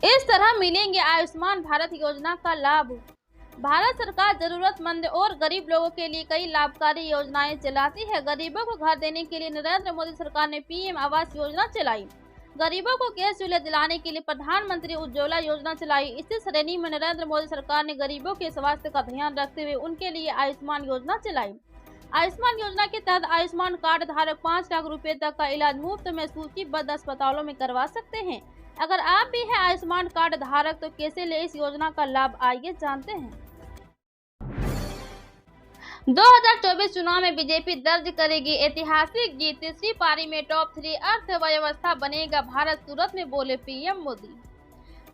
इस तरह मिलेंगे आयुष्मान भारत योजना का लाभ। भारत सरकार जरूरतमंद और गरीब लोगों के लिए कई लाभकारी योजनाएं चलाती है। गरीबों को घर देने के लिए नरेंद्र मोदी सरकार ने पीएम आवास योजना चलाई। गरीबों को गैस चूल्हे दिलाने के लिए प्रधानमंत्री उज्ज्वला योजना चलाई। इसी श्रेणी में नरेंद्र मोदी सरकार ने गरीबों के स्वास्थ्य का ध्यान रखते हुए उनके लिए आयुष्मान योजना चलाई। आयुष्मान योजना के तहत आयुष्मान कार्ड धारक 5 लाख रुपए तक का इलाज मुफ्त में सूचीबद्ध अस्पतालों में करवा सकते हैं। अगर आप भी हैं आयुष्मान कार्ड धारक तो कैसे ले इस योजना का लाभ, आइए जानते हैं। 2024 चुनाव में बीजेपी दर्ज करेगी ऐतिहासिक जीत। तीसरी पारी में टॉप 3 अर्थव्यवस्था बनेगा भारत, सूरत में बोले पीएम मोदी।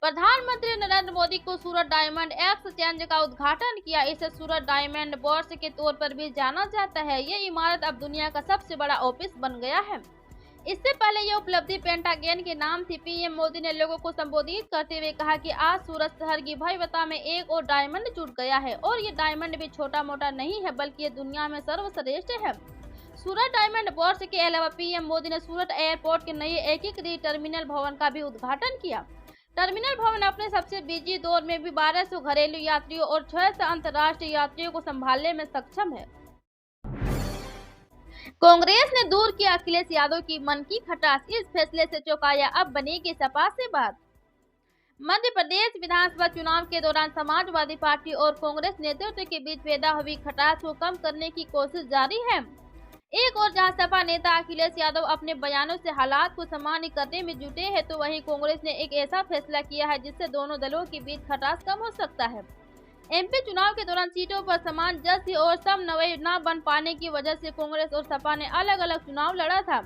प्रधानमंत्री नरेंद्र मोदी को सूरत डायमंड एक्सचेंज का उद्घाटन किया। इसे सूरत डायमंड बोर्स के तौर पर भी जाना जाता है। ये इमारत अब दुनिया का सबसे बड़ा ऑफिस बन गया है। इससे पहले ये उपलब्धि पेंटागन के नाम थी। पीएम मोदी ने लोगों को संबोधित करते हुए कहा कि आज सूरत शहर की भव्यता में एक और डायमंड जुट गया है और ये डायमंड भी छोटा मोटा नहीं है बल्कि ये दुनिया में सर्वश्रेष्ठ है। सूरत डायमंड बोर्स के अलावा पीएम मोदी ने सूरत एयरपोर्ट के नए एकीकृत टर्मिनल भवन का भी उद्घाटन किया। टर्मिनल भवन अपने सबसे बिजी दौर में भी 1200 घरेलू यात्रियों और 600 अंतर्राष्ट्रीय यात्रियों को संभालने में सक्षम है। कांग्रेस ने दूर किया अखिलेश यादव की मन की खटास। इस फैसले से चौंकाया, अब बनेगी सपा से बात। मध्य प्रदेश विधानसभा चुनाव के दौरान समाजवादी पार्टी और कांग्रेस नेतृत्व के बीच पैदा हुई खटास को कम करने की कोशिश जारी है। एक और जहां सपा नेता अखिलेश यादव अपने बयानों से हालात को सामान्य करने में जुटे हैं तो वहीं कांग्रेस ने एक ऐसा फैसला किया है जिससे दोनों दलों के बीच खटास कम हो सकता है। एमपी चुनाव के दौरान सीटों पर सामंजस्य और समन्वय न बन पाने की वजह से कांग्रेस और सपा ने अलग अलग चुनाव लड़ा था।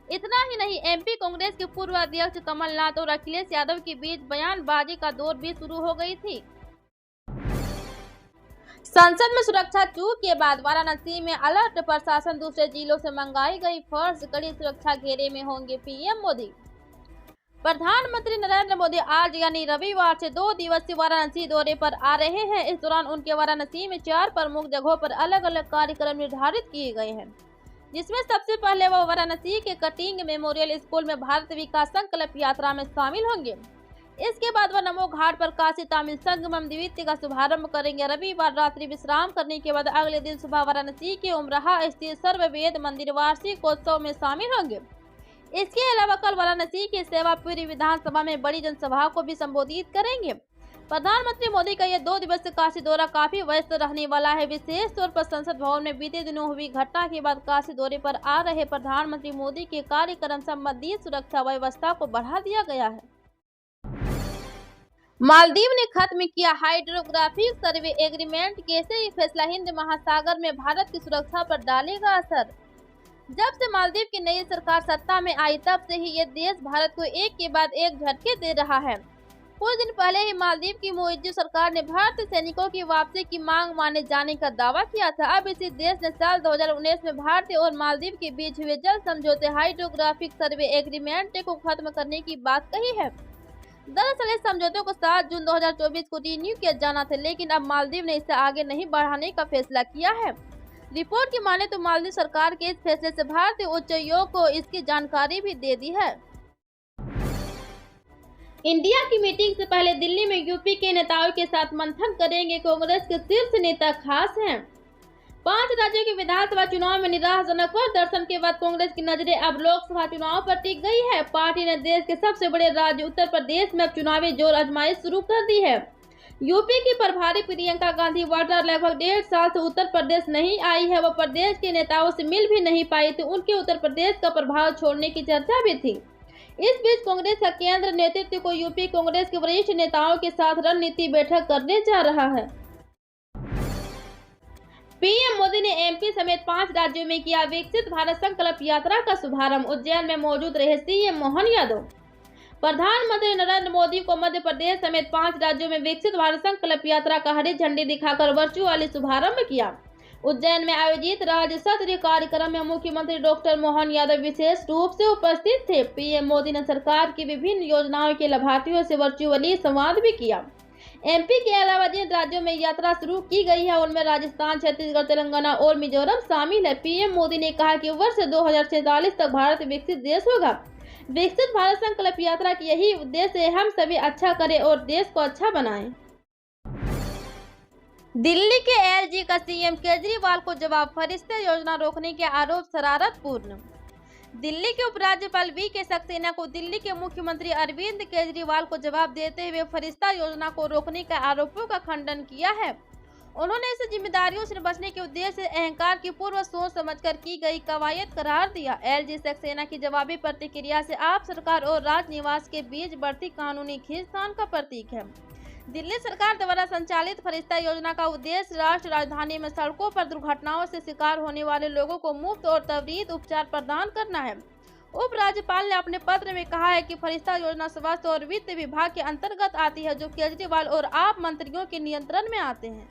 इतना ही नहीं, एमपी कांग्रेस के पूर्व अध्यक्ष कमलनाथ और अखिलेश यादव के बीच बयानबाजी का दौर भी शुरू हो गई थी। संसद में सुरक्षा चूक के बाद वाराणसी में अलर्ट प्रशासन, दूसरे जिलों से मंगाई गई फोर्स, कड़ी सुरक्षा घेरे में होंगे पीएम मोदी। प्रधानमंत्री नरेंद्र मोदी आज यानी रविवार से 2 दिवसीय वाराणसी दौरे पर आ रहे हैं। इस दौरान उनके वाराणसी में 4 प्रमुख जगहों पर अलग अलग कार्यक्रम निर्धारित किए गए हैं, जिसमें सबसे पहले वो वाराणसी के कटिंग मेमोरियल स्कूल में भारत विकास संकल्प यात्रा में शामिल होंगे। इसके बाद वह नमो घाट पर काशी तमिल संगमम द्वितीय का शुभारंभ करेंगे। रविवार रात्रि विश्राम करने के बाद अगले दिन सुबह वाराणसी के उमराहा स्थित सर्ववेद मंदिर वार्षिकोत्सव में शामिल होंगे। इसके अलावा कल वाराणसी के सेवापुरी विधानसभा में बड़ी जनसभा को भी संबोधित करेंगे। प्रधानमंत्री मोदी का यह 2 दिवसीय काशी दौरा काफी व्यस्त रहने वाला है। विशेष तौर पर संसद भवन में बीते दिनों हुई घटना के बाद काशी दौरे पर आ रहे प्रधानमंत्री मोदी के कार्यक्रम संबंधी सुरक्षा व्यवस्था को बढ़ा दिया गया है। मालदीव ने खत्म किया हाइड्रोग्राफिक सर्वे एग्रीमेंट। कैसे ये फैसला हिंद महासागर में भारत की सुरक्षा पर डालेगा असर। जब से मालदीव की नई सरकार सत्ता में आई तब से ही ये देश भारत को एक के बाद एक झटके दे रहा है। कुछ दिन पहले ही मालदीव की मोइजू सरकार ने भारतीय सैनिकों की वापसी की मांग माने जाने का दावा किया था। अब इसी देश ने साल 2019 में भारतीय और मालदीव के बीच हुए जल समझौते हाइड्रोग्राफिक सर्वे एग्रीमेंट को खत्म करने की बात कही है। दरअसल इस समझौते को 7 जून 2024 को रिन्यू किया जाना था, लेकिन अब मालदीव ने इसे आगे नहीं बढ़ाने का फैसला किया है। रिपोर्ट की माने तो मालदीव सरकार के इस फैसले से भारतीय उच्चायोग को इसकी जानकारी भी दे दी है। इंडिया की मीटिंग से पहले दिल्ली में यूपी के नेताओं के साथ मंथन करेंगे कांग्रेस के शीर्ष नेता। खास हैं 5 राज्यों के विधानसभा चुनाव में निराशाजनक प्रदर्शन के बाद कांग्रेस की नजरें अब लोकसभा चुनाव पर टिक गई है। पार्टी ने देश के सबसे बड़े राज्य उत्तर प्रदेश में अब चुनावी जोर आजमाइश शुरू कर दी है। यूपी की प्रभारी प्रियंका गांधी वाड्रा लगभग 1.5 साल से उत्तर प्रदेश नहीं आई है। वह प्रदेश के नेताओं से मिल भी नहीं पाई थी। उनके उत्तर प्रदेश का प्रभाव छोड़ने की चर्चा भी थी। इस बीच कांग्रेस का केंद्र नेतृत्व को यूपी कांग्रेस के वरिष्ठ नेताओं के साथ रणनीति बैठक करने जा रहा है। पीएम मोदी ने एमपी समेत 5 राज्यों में किया विकसित भारत संकल्प यात्रा का शुभारंभ। उज्जैन में मौजूद रहे सीएम मोहन यादव। प्रधानमंत्री नरेंद्र मोदी को मध्य प्रदेश समेत 5 राज्यों में विकसित भारत संकल्प यात्रा का हरी झंडी दिखाकर वर्चुअली शुभारंभ किया। उज्जैन में आयोजित राज्य स्तरीय कार्यक्रम में मुख्यमंत्री डॉक्टर मोहन यादव विशेष रूप से उपस्थित थे। पीएम मोदी ने सरकार की विभिन्न योजनाओं के लाभार्थियों से वर्चुअली संवाद भी किया। एमपी के अलावा जिन राज्यों में यात्रा शुरू की गई है उनमें राजस्थान, छत्तीसगढ़, तेलंगाना और मिजोरम शामिल है। पीएम मोदी ने कहा कि वर्ष 2047 तक भारत विकसित देश होगा। विकसित भारत संकल्प यात्रा की यही उद्देश्य है, हम सभी अच्छा करें और देश को अच्छा बनाएं। दिल्ली के एलजी का सीएम केजरीवाल को जवाब, फरिश्ते योजना रोकने के आरोप शरारतपूर्ण। दिल्ली के उपराज्यपाल वी.के. सक्सेना को दिल्ली के मुख्यमंत्री अरविंद केजरीवाल को जवाब देते हुए फरिश्ता योजना को रोकने के आरोपों का खंडन किया है। उन्होंने इसे जिम्मेदारियों से बचने के उद्देश्य से अहंकार की पूर्व सोच समझकर की गई कवायद करार दिया। एलजी सक्सेना की जवाबी प्रतिक्रिया से आप सरकार और राजनिवास के बीच बढ़ती कानूनी खींचतान का प्रतीक है। दिल्ली सरकार द्वारा संचालित फरिश्ता योजना का उद्देश्य राष्ट्र राजधानी में सड़कों पर दुर्घटनाओं से शिकार होने वाले लोगों को मुफ्त और त्वरित उपचार प्रदान करना है। उपराज्यपाल ने अपने पत्र में कहा है कि फरिश्ता योजना स्वास्थ्य और वित्त विभाग के अंतर्गत आती है, जो केजरीवाल और आप मंत्रियों के नियंत्रण में आते हैं।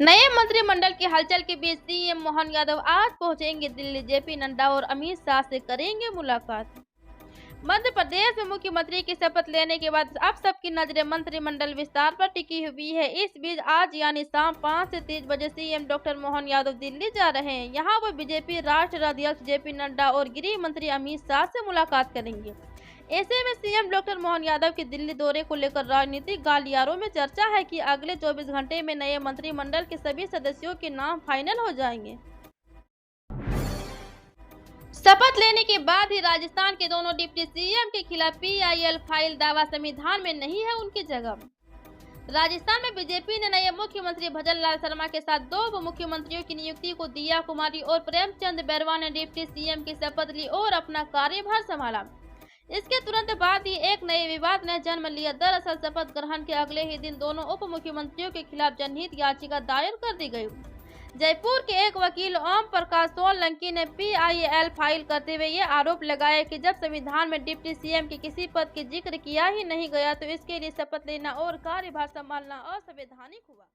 नए मंत्रिमंडल की हलचल के बीच सीएम मोहन यादव आज पहुंचेंगे दिल्ली। जेपी नड्डा और अमित शाह से करेंगे मुलाकात। मध्य प्रदेश में मुख्यमंत्री की शपथ लेने के बाद अब सबकी नजरें मंत्रिमंडल विस्तार पर टिकी हुई है। इस बीच आज यानी शाम 5 से 30 बजे सीएम डॉक्टर मोहन यादव दिल्ली जा रहे हैं। यहां वो बीजेपी राष्ट्रीय अध्यक्ष जेपी नड्डा और गृह मंत्री अमित शाह से मुलाकात करेंगे। ऐसे में सीएम डॉक्टर मोहन यादव के दिल्ली दौरे को लेकर राजनीतिक गलियारों में चर्चा है कि अगले 24 घंटे में नए मंत्रिमंडल के सभी सदस्यों के नाम फाइनल हो जाएंगे। शपथ लेने के बाद ही राजस्थान के दोनों डिप्टी सीएम के खिलाफ पीआईएल फाइल दावा संविधान में नहीं है उनकी जगह। राजस्थान में बीजेपी ने नए मुख्यमंत्री भजन लाल शर्मा के साथ 2 उप मुख्यमंत्रियों की नियुक्ति को दिया कुमारी और प्रेमचंद बैरवा ने डिप्टी सीएम की शपथ ली और अपना कार्यभार संभाला। इसके तुरंत बाद ही एक नए विवाद ने जन्म लिया। दरअसल शपथ ग्रहण के अगले ही दिन दोनों उप मुख्यमंत्रियों के खिलाफ जनहित याचिका दायर कर दी गई। जयपुर के एक वकील ओम प्रकाश सोलंकी ने पीआईएल फाइल करते हुए ये आरोप लगाया कि जब संविधान में डिप्टी सीएम के किसी पद की जिक्र किया ही नहीं गया तो इसके लिए शपथ लेना और कार्यभार संभालना असंवैधानिक हुआ।